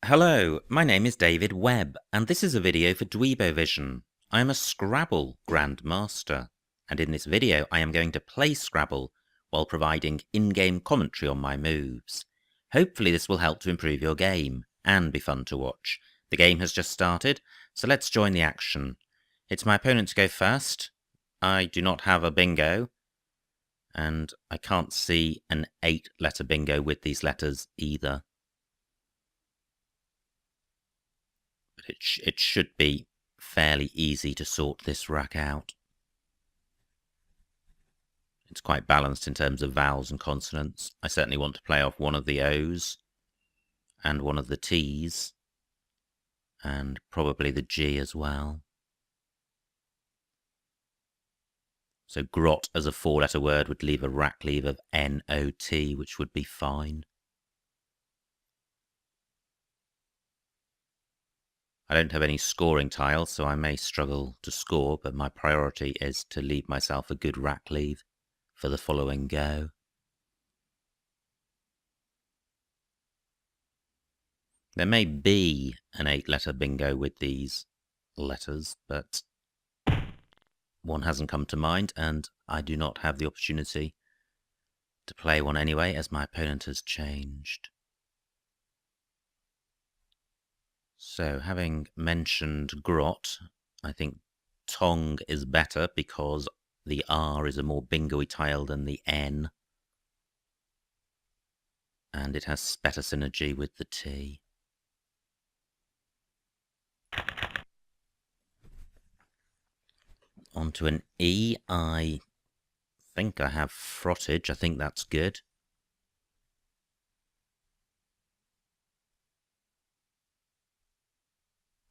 Hello, my name is David Webb, and this is a video for Dweebovision. I am a Scrabble grandmaster, and in this video I am going to play Scrabble while providing in-game commentary on my moves. Hopefully this will help to improve your game, and be fun to watch. The game has just started, so let's join the action. It's my opponent to go first. I do not have a bingo, and I can't see an 8-letter bingo with these letters either. It should be fairly easy to sort this rack out. It's quite balanced in terms of vowels and consonants. I certainly want to play off one of the O's and one of the T's and probably the G as well. So grot as a 4-letter word would leave a rack leave of N-O-T, which would be fine. I don't have any scoring tiles, so I may struggle to score, but my priority is to leave myself a good rack leave for the following go. There may be an 8-letter bingo with these letters, but one hasn't come to mind, and I do not have the opportunity to play one anyway, as my opponent has changed. So, having mentioned grot, I think tong is better because the R is a more bingo-y tile than the N, and it has better synergy with the T. Onto an E. I think I have frottage. I think that's good.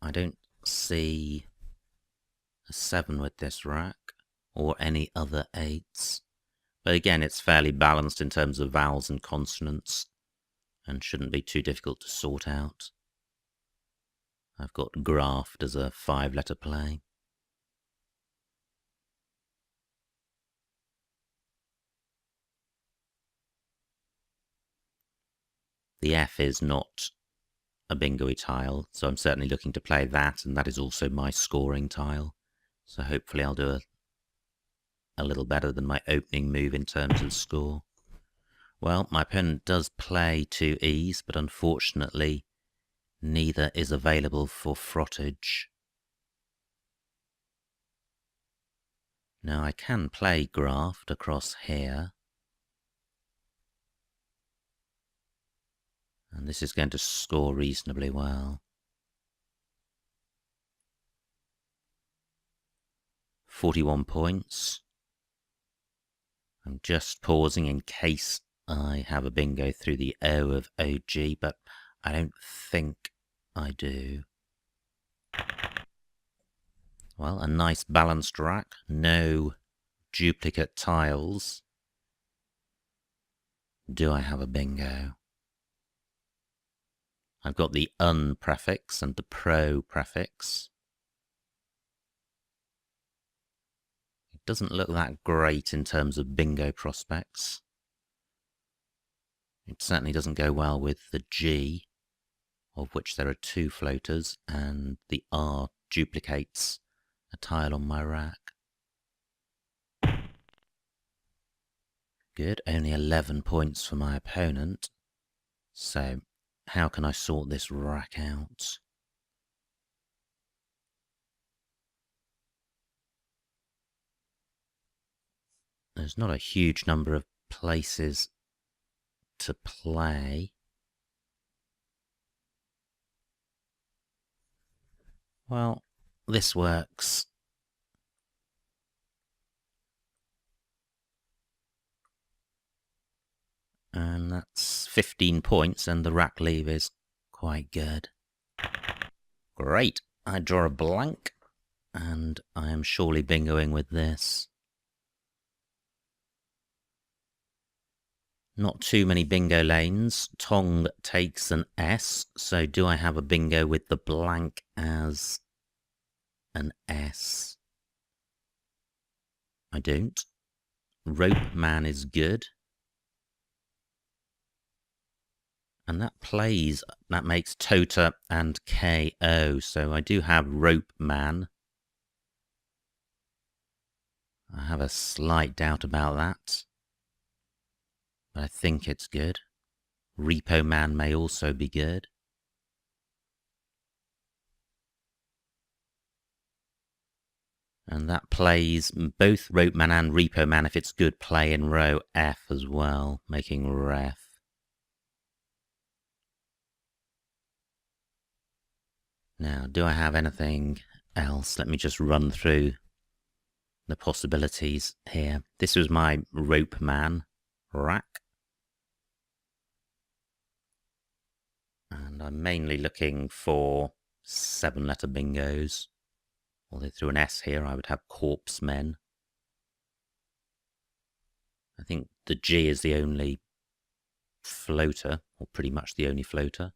I don't see a 7 with this rack, or any other 8s. But again, it's fairly balanced in terms of vowels and consonants, and shouldn't be too difficult to sort out. I've got graft as a 5-letter play. The F is not a bingo-y tile, so I'm certainly looking to play that, and that is also my scoring tile. So hopefully I'll do a little better than my opening move in terms of score. Well, my opponent does play 2 E's, but unfortunately neither is available for frottage. Now I can play graft across here, and this is going to score reasonably well. 41 points. I'm just pausing in case I have a bingo through the O of OG, but I don't think I do. Well, a nice balanced rack, no duplicate tiles. Do I have a bingo? I've got the un prefix and the pro prefix. It doesn't look that great in terms of bingo prospects. It certainly doesn't go well with the G, of which there are 2 floaters, and the R duplicates a tile on my rack. Good, only 11 points for my opponent. So, how can I sort this rack out? There's not a huge number of places to play. Well, this works. And that's 15 points, and the rack leave is quite good. Great. I draw a blank, and I am surely bingoing with this. Not too many bingo lanes. Tong takes an S, so do I have a bingo with the blank as an S? I don't. Rope man is good. And that makes Tota and KO. So I do have Rope Man. I have a slight doubt about that, but I think it's good. Repo Man may also be good. And that plays both Rope Man and Repo Man if it's good play in row F as well, making ref. Now, do I have anything else? Let me just run through the possibilities here. This was my Rope Man rack. And I'm mainly looking for 7-letter bingos. Although through an S here I would have Corpse Men. I think the G is the only floater, or pretty much the only floater.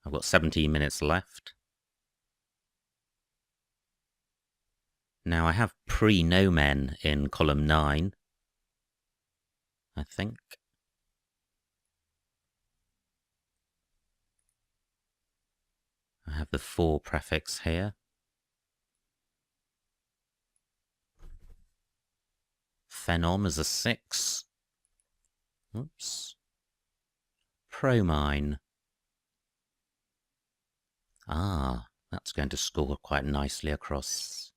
I've got 17 minutes left. Now I have pre-no men in column 9, I think. I have the 4 prefix here. Phenom is a 6. Oops. Promine. Ah, that's going to score quite nicely across.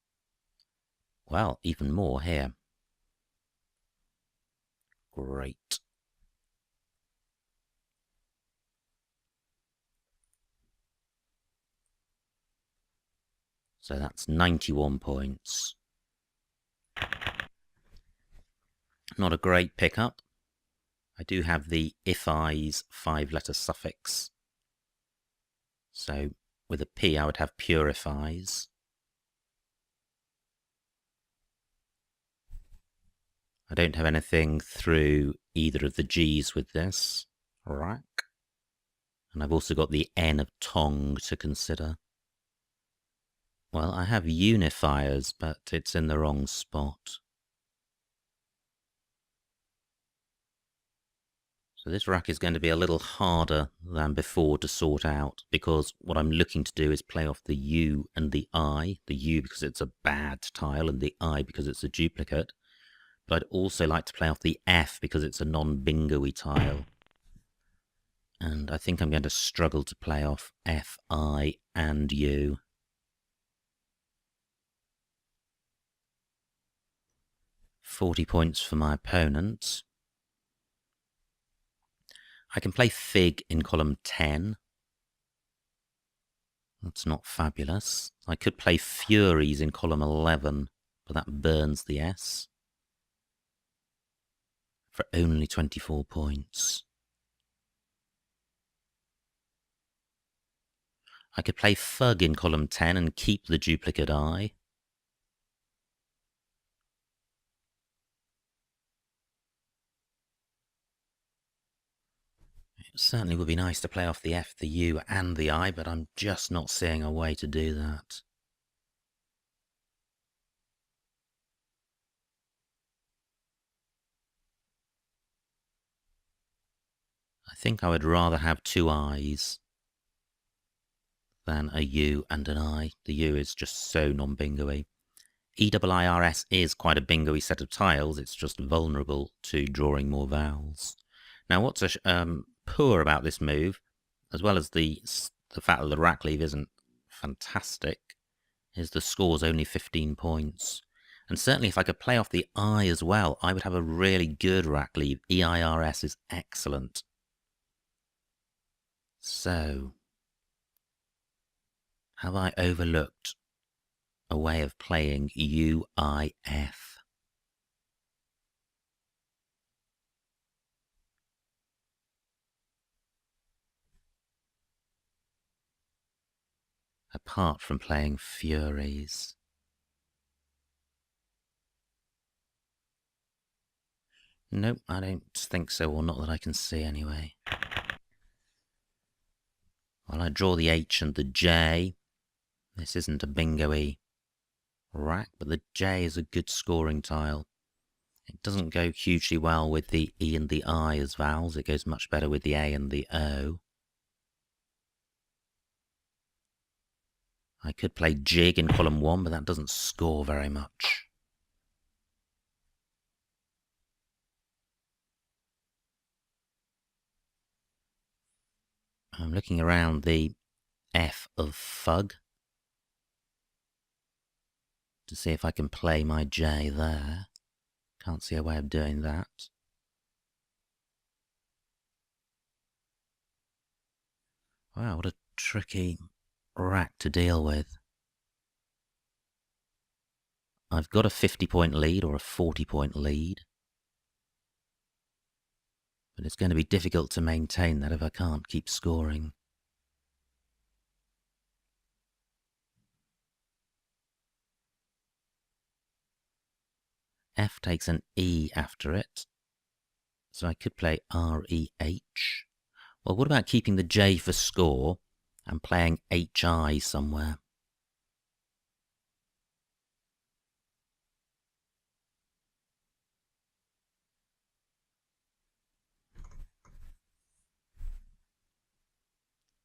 Well, even more here. Great. So that's 91 points. Not a great pickup. I do have the if-I's 5-letter suffix. So with a P I would have purifies. I don't have anything through either of the G's with this rack. And I've also got the N of tongue to consider. Well, I have unifiers, but it's in the wrong spot. So this rack is going to be a little harder than before to sort out, because what I'm looking to do is play off the U and the I. The U because it's a bad tile, and the I because it's a duplicate. But I'd also like to play off the F because it's a non-bingo-y tile. And I think I'm going to struggle to play off F, I, and U. £40 points for my opponent. I can play Fig in column 10. That's not fabulous. I could play Furies in column 11, but that burns the S. For only 24 points. I could play Fug in column 10 and keep the duplicate I. It certainly would be nice to play off the F, the U, and the I, but I'm just not seeing a way to do that. I think I would rather have 2 I's than a U and an I. The U is just so non-bingo-y. EIIRS is quite a bingo-y set of tiles, it's just vulnerable to drawing more vowels. Now what's poor about this move, as well as the fact that the rack leave isn't fantastic, is the score's only 15 points. And certainly if I could play off the I as well, I would have a really good rack leave. EIRS is excellent. So, have I overlooked a way of playing UIF? Apart from playing Furies. Nope, I don't think so, or not that I can see anyway. Well, I draw the H and the J. This isn't a bingo-y rack, but the J is a good scoring tile. It doesn't go hugely well with the E and the I as vowels. It goes much better with the A and the O. I could play jig in column 1, but that doesn't score very much. I'm looking around the F of fug to see if I can play my J there. Can't see a way of doing that. Wow, what a tricky rack to deal with. I've got a 50-point lead or a 40-point lead. But it's going to be difficult to maintain that if I can't keep scoring. F takes an E after it, so I could play R-E-H. Well, what about keeping the J for score and playing H-I somewhere?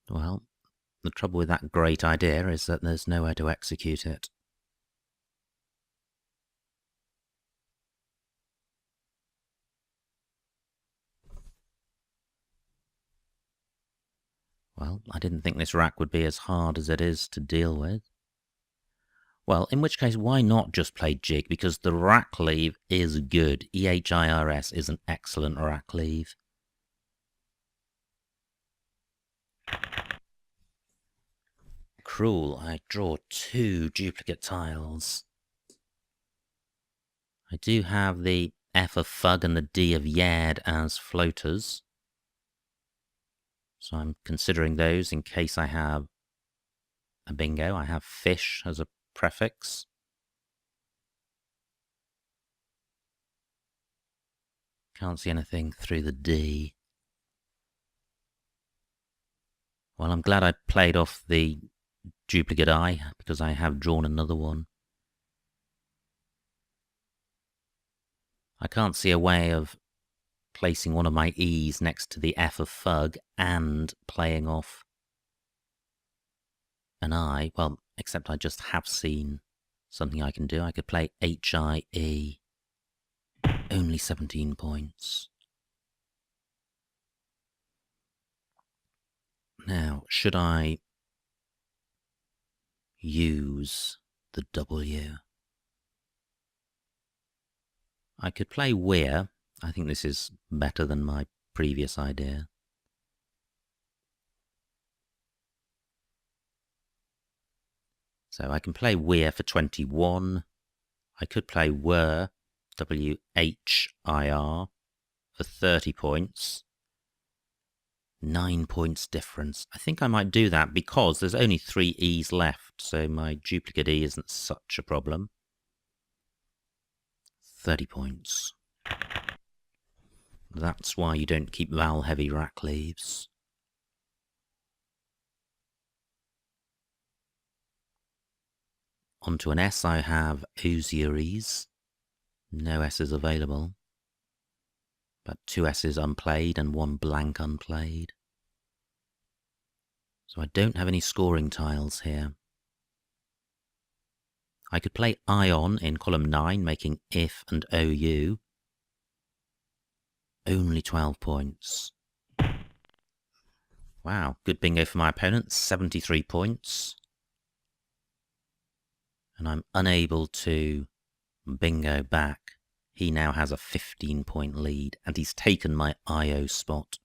Well, the trouble with that great idea is that there's nowhere to execute it. Well, I didn't think this rack would be as hard as it is to deal with. Well, in which case, why not just play jig? Because the rack leave is good. EHIRS is an excellent rack leave. Cruel, I draw 2 duplicate tiles. I do have the F of fug and the D of yard as floaters. So I'm considering those in case I have a bingo. I have fish as a prefix. Can't see anything through the D. Well, I'm glad I played off the duplicate I, because I have drawn another one. I can't see a way of placing one of my E's next to the F of fug and playing off an I. Well, except I just have seen something I can do. I could play H-I-E. Only 17 points. Now, should I use the W? I could play we're. I think this is better than my previous idea. So I can play we're for 21. I could play were, W-H-I-R, for 30 points. 9 points difference. I think I might do that because there's only 3 E's left, so my duplicate E isn't such a problem. 30 points. That's why you don't keep vowel-heavy rack leaves. Onto an S I have Osiris. No S's available. But 2 S's unplayed and 1 blank unplayed. So I don't have any scoring tiles here. I could play ion in column 9, making if and OU. Only 12 points. Wow, good bingo for my opponent, 73 points. And I'm unable to bingo back. He now has a 15-point lead, and he's taken my IO spot.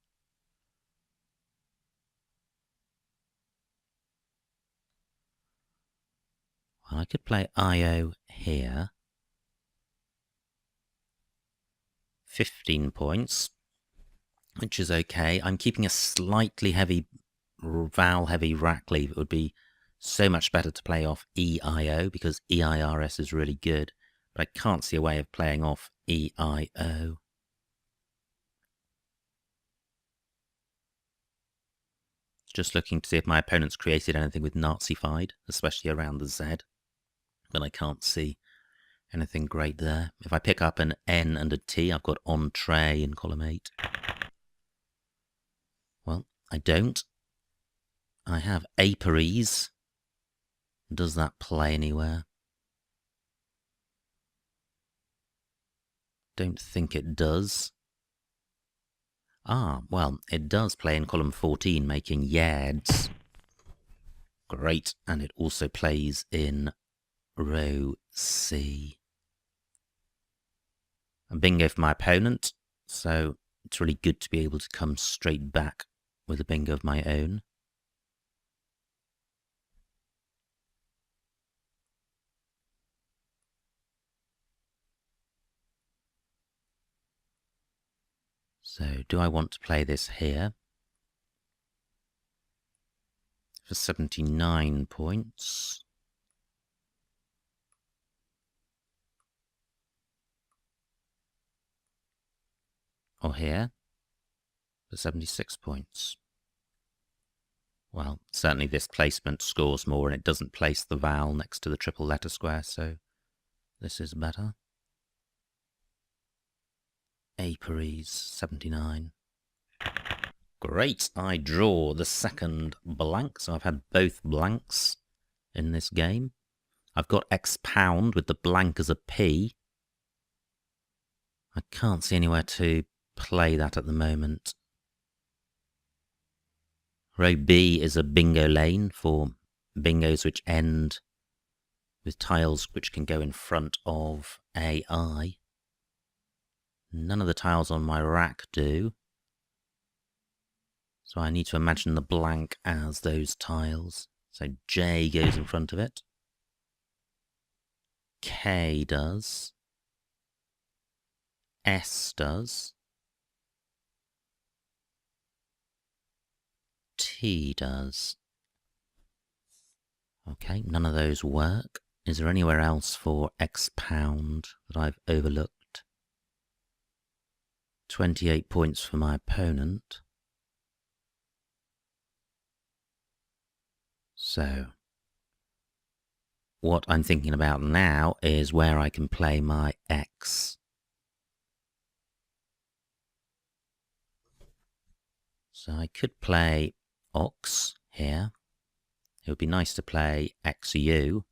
Well, I could play IO here. 15 points, which is okay. I'm keeping a slightly heavy, vowel-heavy rack leave. It would be so much better to play off EIO, because EIRS is really good. But I can't see a way of playing off EIO. Just looking to see if my opponent's created anything with Nazified, especially around the Z. But I can't see Anything great there? If I pick up an N and a T, I've got entree in column 8. Well, I don't. I have apiaries. Does that play anywhere? Don't think it does. Ah, well, it does play in column 14, making yards. Great, and it also plays in row C. A bingo for my opponent, so it's really good to be able to come straight back with a bingo of my own. So, do I want to play this here? For 79 points. Or here? For 76 points. Well, certainly this placement scores more, and it doesn't place the vowel next to the triple letter square, so this is better. Apiaries, 79. Great, I draw the second blank, so I've had both blanks in this game. I've got expound with the blank as a P. I can't see anywhere to play that at the moment. Row B is a bingo lane for bingos which end with tiles which can go in front of AI. None of the tiles on my rack do. So I need to imagine the blank as those tiles. So J goes in front of it. K does. S does. T does. Okay, none of those work. Is there anywhere else for expound that I've overlooked? 28 points for my opponent. So, what I'm thinking about now is where I can play my X. So I could play Ox here. It would be nice to play XU.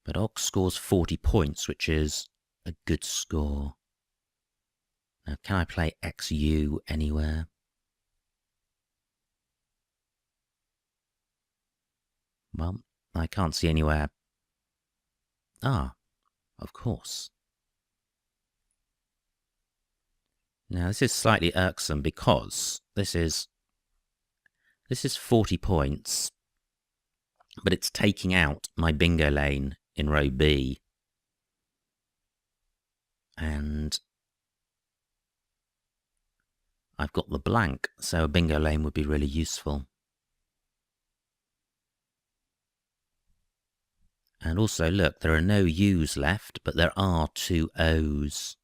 But Ox scores 40 points, which is a good score. Now, can I play XU anywhere? Well, I can't see anywhere. Ah, of course. Now, this is slightly irksome because this is 40 points, but it's taking out my bingo lane in row B. And I've got the blank, so a bingo lane would be really useful. And also, look, there are no U's left, but there are 2 O's.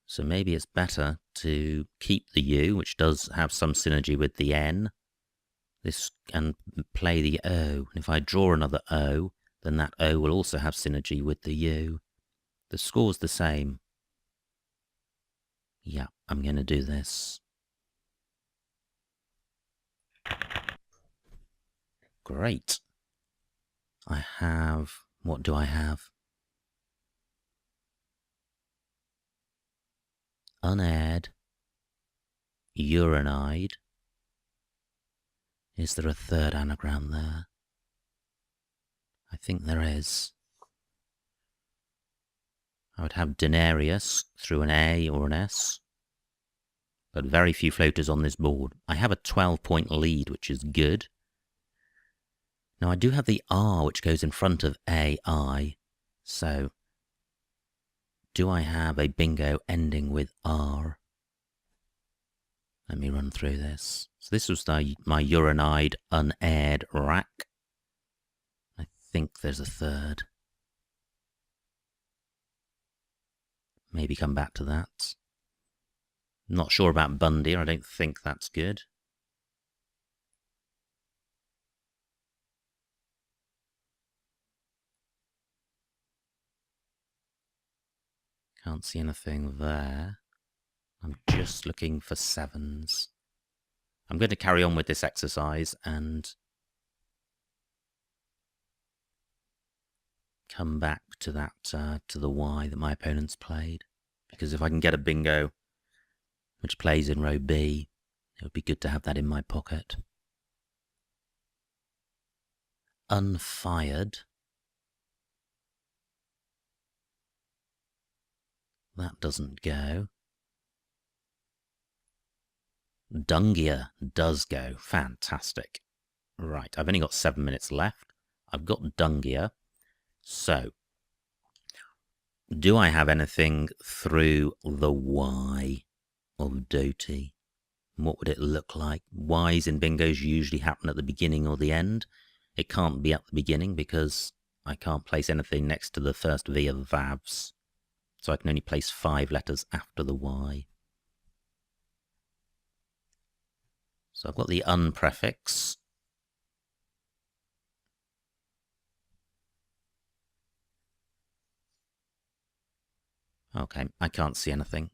So maybe it's better to keep the U, which does have some synergy with the N, and play the O. And if I draw another O, then that O will also have synergy with the U. The score's the same. Yeah, I'm going to do this. Great. I have... what do I have? Unaired. Urinide. Is there a third anagram there? I think there is. I would have denarius through an A or an S. But very few floaters on this board. I have a 12-point lead, which is good. Now, I do have the R, which goes in front of AI. So, do I have a bingo ending with R? Let me run through this. So this was my urinide unaired rack. I think there's a third. Maybe come back to that. Not sure about Bundy. I don't think that's good. Can't see anything there. I'm just looking for sevens. I'm going to carry on with this exercise and come back to that to the Y that my opponents played, because if I can get a bingo which plays in row B, it would be good to have that in my pocket. Unfired. That doesn't go. Dungier does go. Fantastic. Right, I've only got 7 minutes left. I've got Dungier. So, do I have anything through the Y of Doty? What would it look like? Ys in bingos usually happen at the beginning or the end. It can't be at the beginning because I can't place anything next to the first V of Vavs. So I can only place 5 letters after the Y. So I've got the un prefix. Okay, I can't see anything.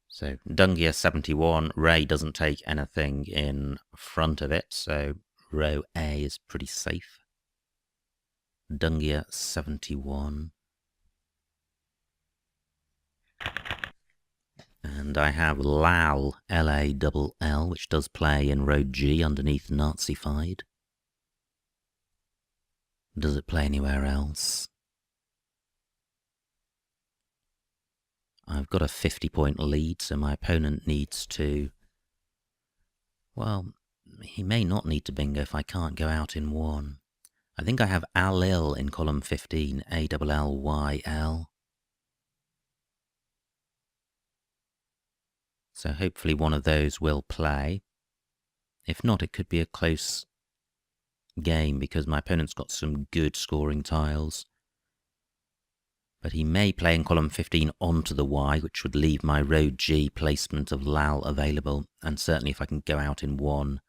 So Dungier 71, Ray doesn't take anything in front of it, so row A is pretty safe. Dungier 71. And I have Lal, L-A-L-L, which does play in row G underneath Nazified. Does it play anywhere else? I've got a 50-point lead, so my opponent needs to... Well, he may not need to bingo if I can't go out in one. I think I have Alil in column 15, A-L-L-Y-L. So hopefully one of those will play. If not, it could be a close game because my opponent's got some good scoring tiles. But he may play in column 15 onto the Y, which would leave my row G placement of Lal available. And certainly if I can go out in one,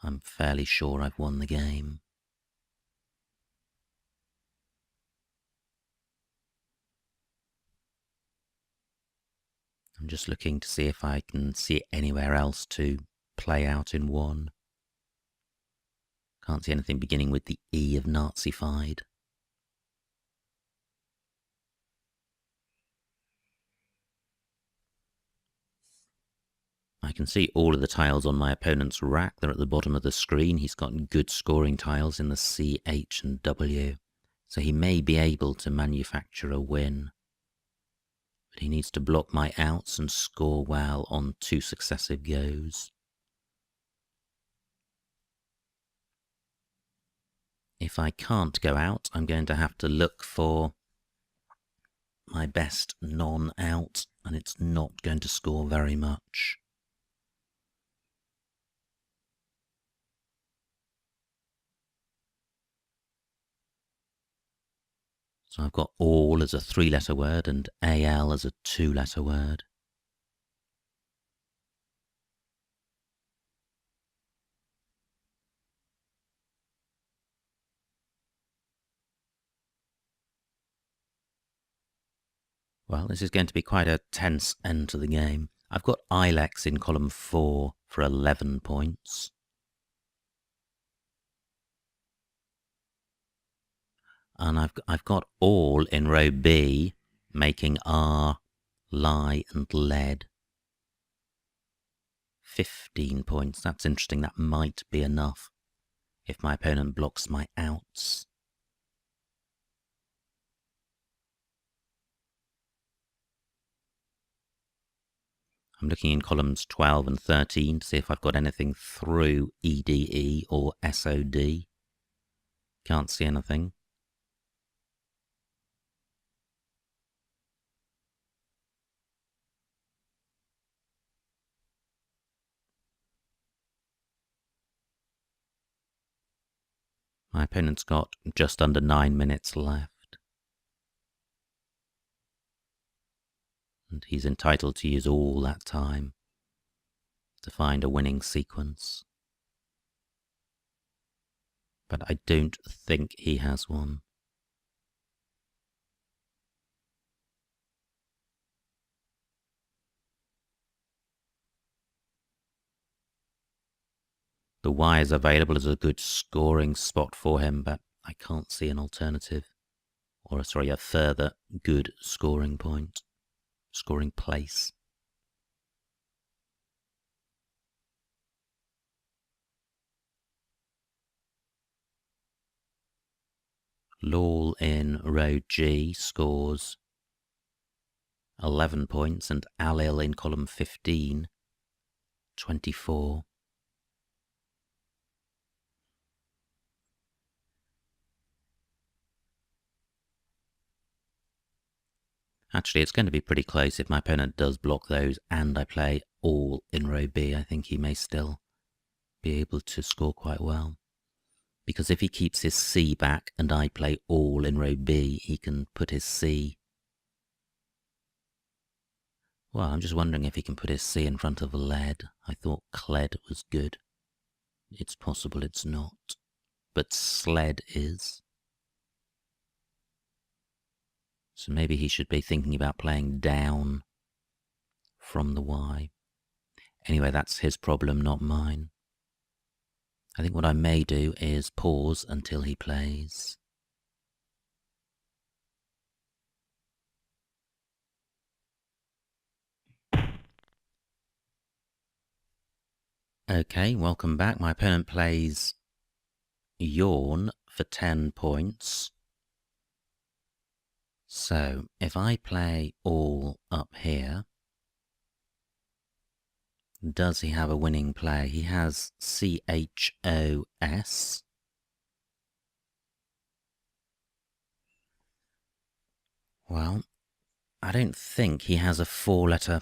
I'm fairly sure I've won the game. I'm just looking to see if I can see it anywhere else to play out in one. Can't see anything beginning with the E of Nazified. I can see all of the tiles on my opponent's rack. They're at the bottom of the screen. He's got good scoring tiles in the C, H and W. So he may be able to manufacture a win. But he needs to block my outs and score well on 2 successive goes. If I can't go out, I'm going to have to look for my best non-out, and it's not going to score very much. So I've got all as a 3-letter word and AL as a 2-letter word. Well, this is going to be quite a tense end to the game. I've got Ilex in column 4 for 11 points. And I've got all in row B, making R, lie and lead. 15 points. That's interesting. That might be enough if my opponent blocks my outs. I'm looking in columns 12 and 13 to see if I've got anything through EDE or SOD. Can't see anything. My opponent's got just under 9 minutes left. And he's entitled to use all that time. to find a winning sequence. But I don't think he has one. The Y is available as a good scoring spot for him, but I can't see an alternative. Or, sorry, a further good scoring point. Scoring place. Lawl in row G scores 11 points, and Alil in column 15, 24. Actually, it's going to be pretty close if my opponent does block those and I play all in row B. I think he may still be able to score quite well. Because if he keeps his C back and I play all in row B, he can put his C. Well, I'm just wondering if he can put his C in front of lead. I thought cled was good. It's possible it's not. But sled is. So maybe he should be thinking about playing down from the Y. Anyway, that's his problem, not mine. I think what I may do is pause until he plays. Okay, welcome back. My opponent plays yawn for 10 points. So, if I play all up here, does he have a winning play? He has CHOS. Well, I don't think he has a 4-letter...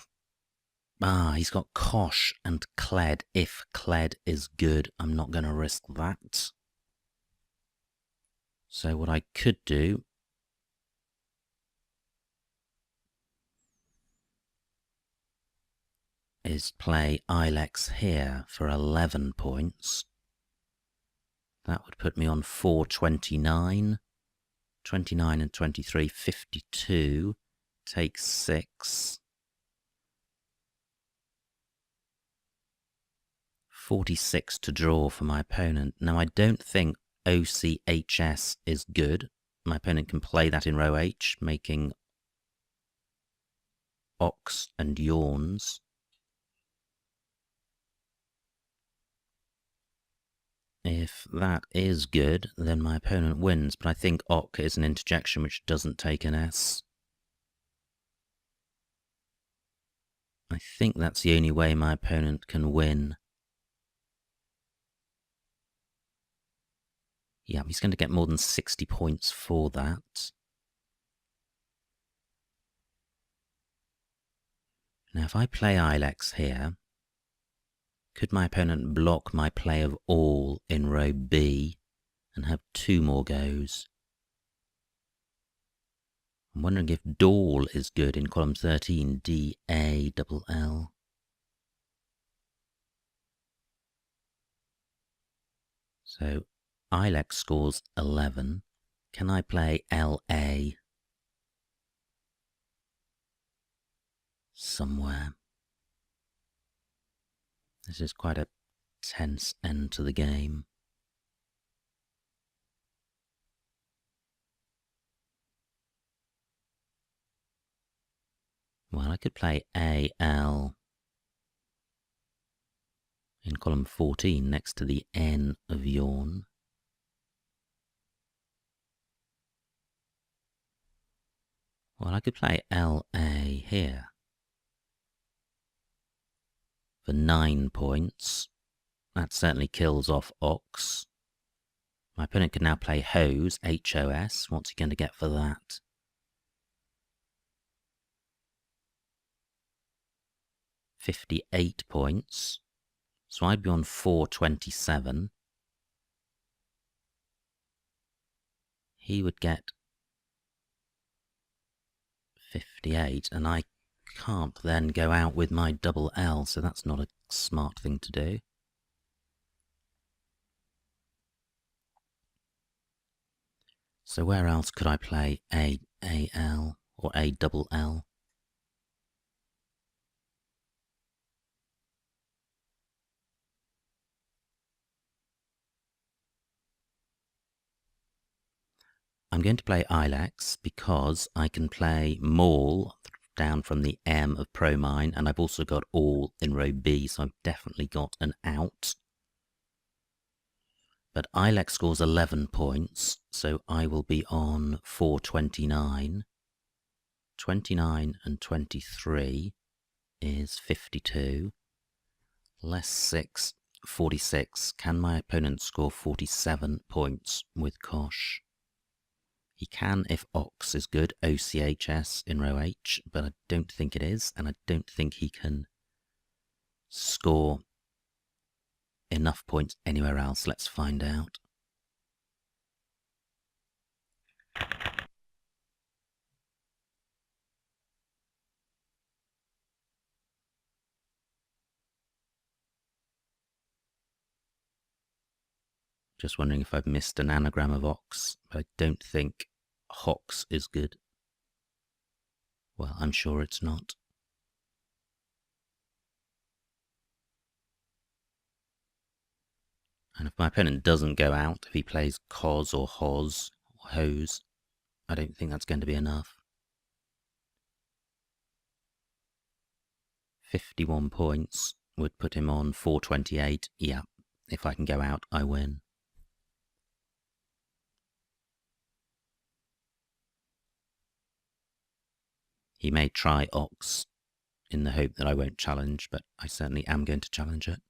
he's got kosh and cled. If cled is good, I'm not going to risk that. So what I could do is play Ilex here for 11 points. That would put me on 429. 29 and 23, 52. Take 6. 46 to draw for my opponent. Now, I don't think OCHS is good. My opponent can play that in row H, making ox and yawns. If that is good, then my opponent wins, but I think ok is an interjection which doesn't take an S. I think that's the only way my opponent can win. Yeah, he's going to get more than 60 points for that. Now, if I play Ilex here, could my opponent block my play of all in row B and have 2 more goes? I'm wondering if Dawl is good in column 13, D-A-L-L. So Ilex scores 11. Can I play L-A somewhere? This is quite a tense end to the game. Well, I could play A-L in column 14 next to the N of yawn. Well, I could play L-A here for 9 points. That certainly kills off ox. My opponent can now play hose, H-O-S. What's he going to get for that? $58 points. So I'd be on 427. He would get 58, and I can't then go out with my double L, so that's not a smart thing to do. So where else could I play A-L or A-double-L? I'm going to play Ilex because I can play Maul down from the M of Pro Mine, and I've also got All in row B, so I've definitely got an out. But Ilex scores 11 points, so I will be on 429. 29 and 23 is 52. Less 6, 46. Can my opponent score 47 points with Kosh? He can if Ox is good, OCHS in row H, but I don't think it is, and I don't think he can score enough points anywhere else. Let's find out. Just wondering if I've missed an anagram of Ox, but I don't think Hox is good. Well, I'm sure it's not. And if my opponent doesn't go out, if he plays Cos or Hoz or Hose, I don't think that's going to be enough. 51 points would put him on 428. Yeah, if I can go out, I win. He may try Ox in the hope that I won't challenge, but I certainly am going to challenge it.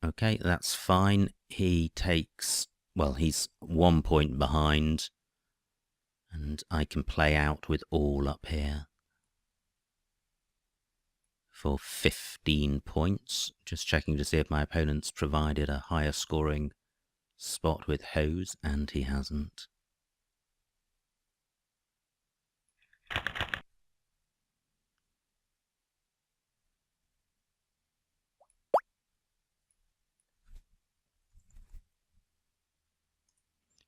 Okay, that's fine. He takes, well, he's 1 point behind, and I can play out with All up here for 15 points. Just checking to see if my opponent's provided a higher scoring spot with Hose, and he hasn't.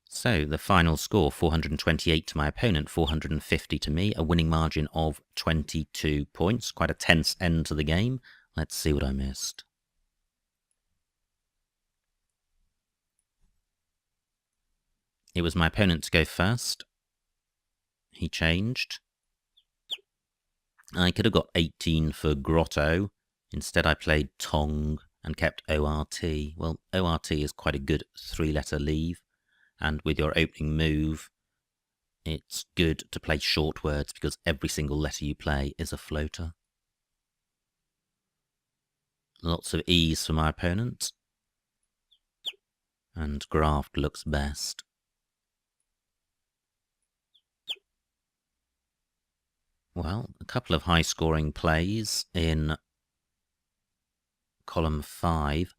So the final score, 428 to my opponent, 450 to me, a winning margin of 22 points. Quite a tense end to the game. Let's see what I missed. It was my opponent to go first. He changed. I could have got 18 for Grotto. Instead I played Tong and kept ORT. Well, ORT is quite a good 3-letter leave. And with your opening move, it's good to play short words because every single letter you play is a floater. Lots of E's for my opponent. And Graft looks best. Well, a couple of high-scoring plays in column 5.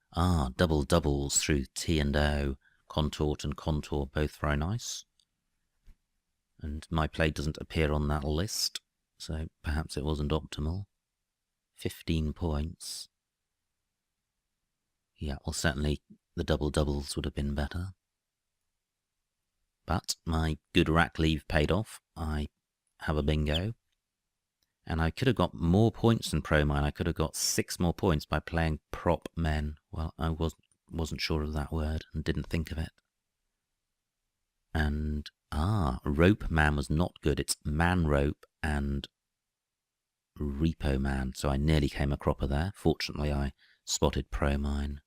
Double doubles through T and O. Contort and Contour, both very nice. And my play doesn't appear on that list, so perhaps it wasn't optimal. 15 points. Yeah, well, certainly the double doubles would have been better. But my good rack leave paid off. I have a bingo. And I could have got more points than Pro Mine. I could have got 6 more points by playing Prop Men. Well, I wasn't sure of that word and didn't think of it. And, Rope Man was not good. It's Man Rope and Repo Man. So I nearly came a cropper there. Fortunately, I spotted Pro Mine.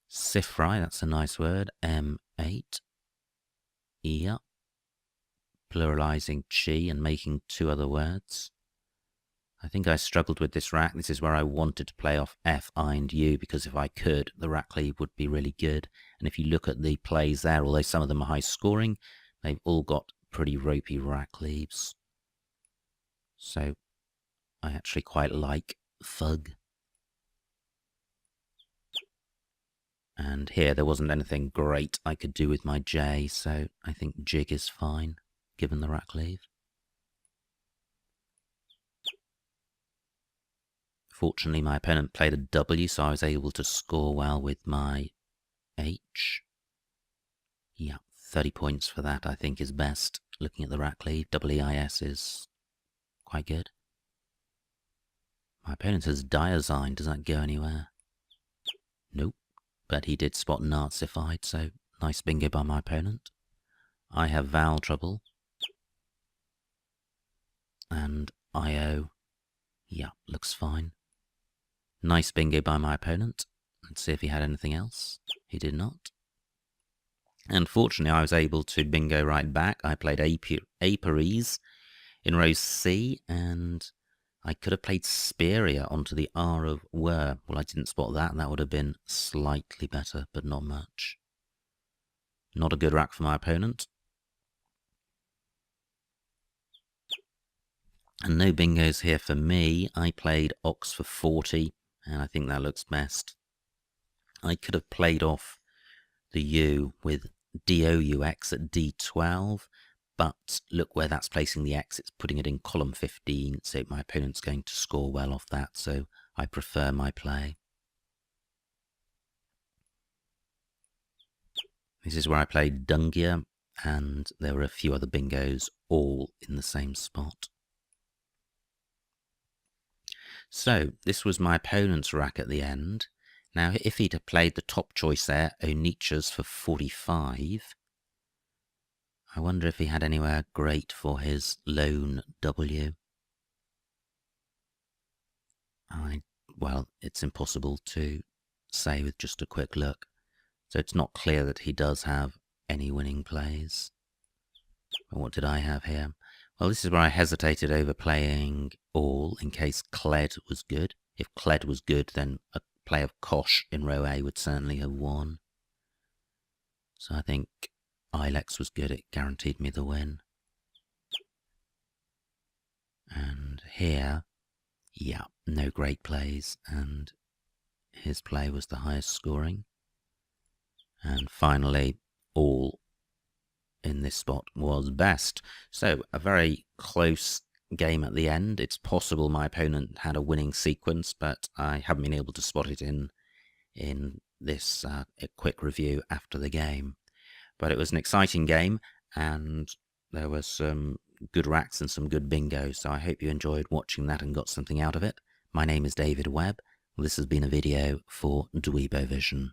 Sifri, that's a nice word. M8. Yep. Pluralizing chi and making 2 other words. I think I struggled with this rack. This is where I wanted to play off F, I, and U, because if I could, the rack leave would be really good. And if you look at the plays there, although some of them are high scoring, they've all got pretty ropey rack leaves. So I actually quite like fug. And here there wasn't anything great I could do with my J, so I think jig is fine, given the rack leave. Fortunately, my opponent played a W, so I was able to score well with my H. Yeah, 30 points for that I think is best. Looking at the rack leave, WEIS is quite good. My opponent has Diazine. Does that go anywhere? Nope. But he did spot Nazified, so nice bingo by my opponent. I have vowel trouble. And IO. Yeah, looks fine. Nice bingo by my opponent. Let's see if he had anything else. He did not. And fortunately, I was able to bingo right back. I played Aperies in row C, and I could have played Speria onto the R of were. Well, I didn't spot that. That would have been slightly better, but not much. Not a good rack for my opponent. And no bingos here for me. I played Ox for 40, and I think that looks best. I could have played off the U with DOUX at D12, but look where that's placing the X. It's putting it in column 15, so my opponent's going to score well off that, so I prefer my play. This is where I played Dungia, and there were a few other bingos, all in the same spot. So, this was my opponent's rack at the end. Now, if he'd have played the top choice there, Onichas for 45, I wonder if he had anywhere great for his lone W. Well, it's impossible to say with just a quick look, so it's not clear that he does have any winning plays. But what did I have here? Well, this is where I hesitated over playing all in case Cled was good. If Cled was good, then a play of Kosh in row A would certainly have won. So I think Ilex was good. It guaranteed me the win. And here, yeah, no great plays, and his play was the highest scoring. And finally, all in this spot was best. So a very close game at the end. It's possible my opponent had a winning sequence, but I haven't been able to spot it in this quick review after the game. But it was an exciting game, and there were some good racks and some good bingos, so I hope you enjoyed watching that and got something out of it. My name is David Webb. This has been a video for Dweebovision.